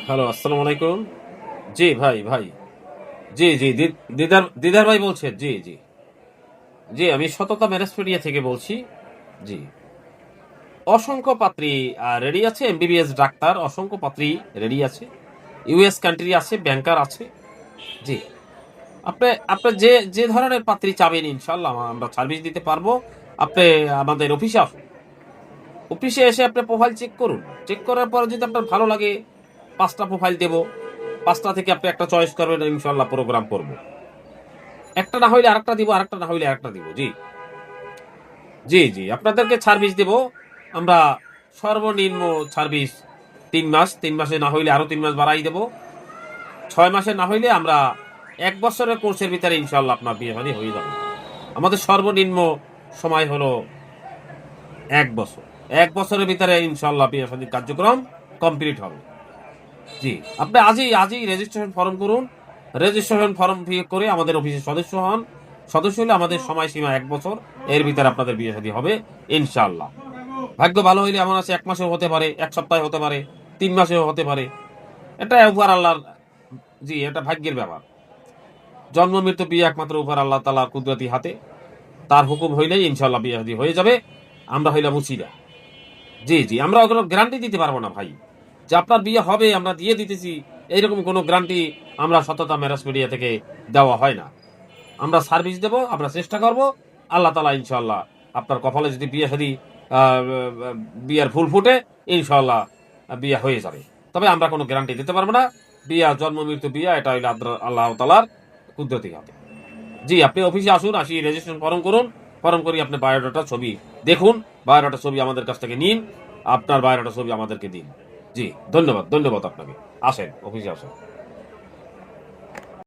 Hello, আসসালামু আলাইকুম। জি ভাই, ভাই। জি, জি, দিদার দিদার ভাই বলছেন? জি, জি। জি, আমি সততা ম্যারেজপেডিয়া থেকে বলছি। জি। অসংখ্য পাত্রী রেডি আছে, এমবিবিএস ডাক্তার অসংখ্য পাত্রী রেডি আছে। ইউএস কান্ট্রি আছে, ব্যাংকার আছে। জি। আপনি আপনি যে ধরনের পাত্রী চাবেন ইনশাআল্লাহ আমরা সার্ভিস দিতে পারবো। আপনি আমাদের অফিসে আসুন। অফিসে এসে আপনি প্রোফাইল চেক করুন। চেক করার পরে যদি আপনার ভালো লাগে ৫ টা প্রোফাইল দেব। ৫ টা থেকে আপনি একটা চয়েস করবেন ইনশাআল্লাহ প্রোগ্রাম করব। একটা না হইলে আরেকটা দিব, আরেকটা না হইলে আরেকটা দিব। জি, জি, জি। আপনাদেরকে সার্ভিস দেব। আমরা সর্বনিম্ন সার্ভিস ৩ মাস। ৩ মাসে না হইলে আরো ৩ মাস বাড়াই দেব। ৬ মাসে না হইলে আমরা ১ বছরের কোর্সের ভিতরে ইনশাআল্লাহ আপনার বিয়ে-শাদী হয়ে যাবে। আমাদের সর্বনিম্ন সময় হলো ১ বছর। ১ বছরের ভিতরে ইনশাআল্লাহ বিয়ে-শাদীর কার্যক্রম কমপ্লিট হবে। জি, আপনি আজই রেজিস্ট্রেশন ফর্ম করুন। রেজিস্ট্রেশন ফর্ম করে আমাদের অফিসের সদস্য হন। সদস্য হলে আমাদের সময়সীমা ১ বছর। এর ভিতরে আপনাদের বিয়ে-শাদী হবে ইনশাআল্লাহ। ভাগ্য ভালো হইলে এমন আছে ১ মাসেও হতে পারে, ১ সপ্তাহে হতে পারে, ৩ মাসেও হতে পারে। এটা উপর আল্লাহর জি, এটা ভাগ্যের ব্যাপার। জন্ম মৃত্যু বিয়ে একমাত্র উপর আল্লাহ তাআলার কুদরতি হাতে। তার হুকুম হইলেই ইনশাআল্লাহ বিয়ে-শাদী হয়ে যাবে। আমরা হইলাম উছিলা। জি, জি। আমরা কোনো গ্যারান্টি দিতে পারব না ভাই। যে আপনার বিয়ে হবে আমরা দিয়ে দিতেছি, এইরকম কোনো গ্যারান্টি আমরা সততা ম্যারেজ মিডিয়া থেকে দেওয়া হয় না। আমরা সার্ভিস দেব, আমরা চেষ্টা করব। আল্লাহ তাআলা ইনশাআল্লাহ আপনার কপালে যদি বিয়ে-শাদী আ আ বিয়ের ফুল ফুটে, ইনশাআল্লাহ বিয়ে হয়ে যাবে। তবে আমরা কোনো গ্যারান্টি দিতে পারব না। বিয়া জন্ম মৃত্যু বিয়া এটা হইলো আল্লাহ তাআলার কুদরতি হাতে। জি, আপনি অফিসে আসুন, রেজিস্ট্রেশন ফর্ম করুন। ফর্ম করে আপনি বায়োডাটা ছবি দেখুন। বায়োডাটা ছবি আমাদের কাছ থেকে নিন। আপনার বায়োডাটা ছবি আমাদেরকে দিন। জি, ধন্যবাদ, ধন্যবাদ আপনাকে। আসেন, অফিসে আসেন।